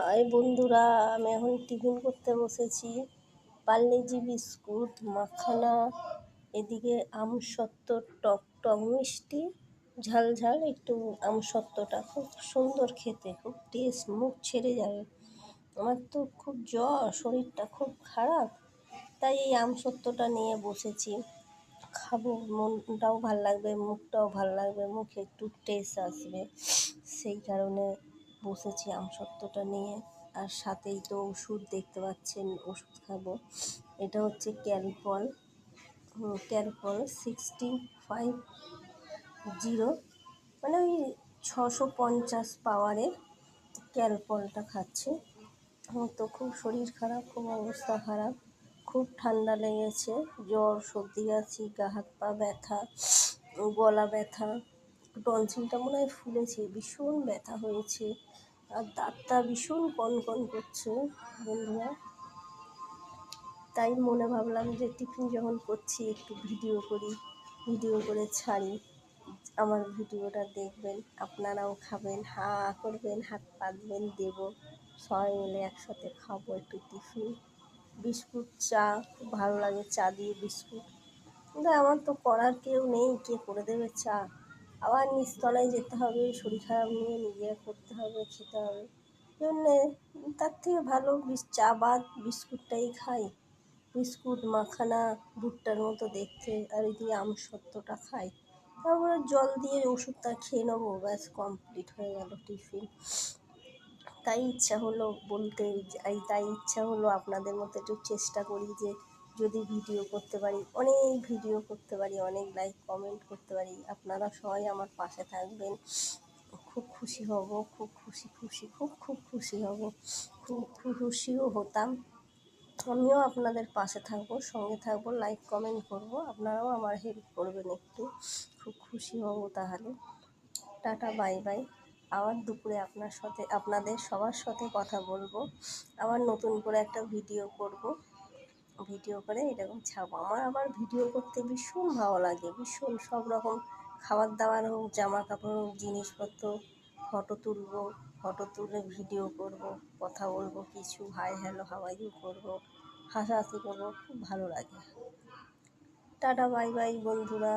High বন্ধুরা, আমি এখন টিফিন করতে বসেছি। পার্লেজি বিস্কুট, মাখানা, এদিকে আমসত্ত্ব, টক টক মিষ্টি, ঝাল ঝাল একটু। আমসত্ত্বটা খুব সুন্দর খেতে, খুব টেস্ট, মুখ ছেড়ে যাবে। আমার তো খুব জ্বর, শরীরটা খুব খারাপ, তাই এই আমসত্ত্বটা নিয়ে বসেছি। খাবো, মনটাও ভাল লাগবে, মুখটাও ভাল লাগবে, মুখে একটু টেস্ট আসবে, সেই কারণে বসেছি আমসত্ত্বটা নিয়ে। আর সাথেই তো ওষুধ দেখতে পাচ্ছেন, ওষুধ খাবো। এটা হচ্ছে ক্যালপল, ক্যালপল 65 মানে ওই 650 পাওয়ারের ক্যালপলটা খাচ্ছি। আমার তো খুব শরীর খারাপ, খুব অবস্থা খারাপ, খুব ঠান্ডা লেগেছে, জ্বর, সর্দি, কাশি, গা হাত পা ব্যথা, গলা ব্যথা, টনসিলটা মনে হয় ফুলেছে, ভীষণ ব্যথা হয়েছে। আর দাঁতটা ভীষণ কনকন করছে বন্ধুরা। তাই মনে ভাবলাম যে টিফিন যখন করছি একটু ভিডিও করি, ভিডিও করে ছাড়ি। আমার ভিডিওটা দেখবেন, আপনারাও খাবেন, হা করবেন, হাত পাতবেন, দেবো, সবাই মিলে একসাথে খাবো একটু টিফিন। বিস্কুট, চা, খুব ভালো লাগে চা দিয়ে বিস্কুট, কিন্তু আমার তো করার কেউ নেই, কে করে দেবে চা? আবার নিচতলায় যেতে হবে, শরীর খারাপ নিয়ে নিজে করতে হবে, খেতে হবে, জন্যে তার থেকে ভালো চা বাদ বিস্কুটটাই খাই। বিস্কুট, মাখানা, ভুট্টার মতো দেখতে, আর এদিকে আমসত্ত্বটা খাই। তারপরে জল দিয়ে ওষুধটা খেয়ে নেবো, ব্যাস কমপ্লিট হয়ে গেল টিফিন। তাই ইচ্ছা হলো বলতে, তাই ইচ্ছা হলো আপনাদের মতো একটু চেষ্টা করি যে যদি ভিডিও করতে পারি, অনেক ভিডিও করতে পারি, অনেক লাইক কমেন্ট করতে পারি, আপনারা সবাই আমার পাশে থাকবেন, খুব খুশি হব, খুব খুশি খুশি খুব খুব খুশি হব, খুব খুশিও হতাম। আমিও আপনাদের পাশে থাকবো, সঙ্গে থাকবো, লাইক কমেন্ট করব, আপনারাও আমার হেল্প করবেন একটু, খুব খুশি হব তাহলে। Tata, bye bye. আবার দুপুরে আপনাদের সবার সাথে কথা বলবো, আবার নতুন করে একটা ভিডিও করব, ভিডিও করে এরকম ছাড়বো। আমার আবার ভিডিও করতে ভীষণ ভালো লাগে, ভীষণ। সব রকম খাবার দাবার হোক, জামা কাপড় হোক, জিনিসপত্র, ফটো তুলবো, ফটো তুলে ভিডিও করব, কথা বলবো, কিছু হাই হ্যালো হাওয়াইও করবো, হাসাহাসি করবো, খুব ভালো লাগে। টাটা, বাই বাই বন্ধুরা।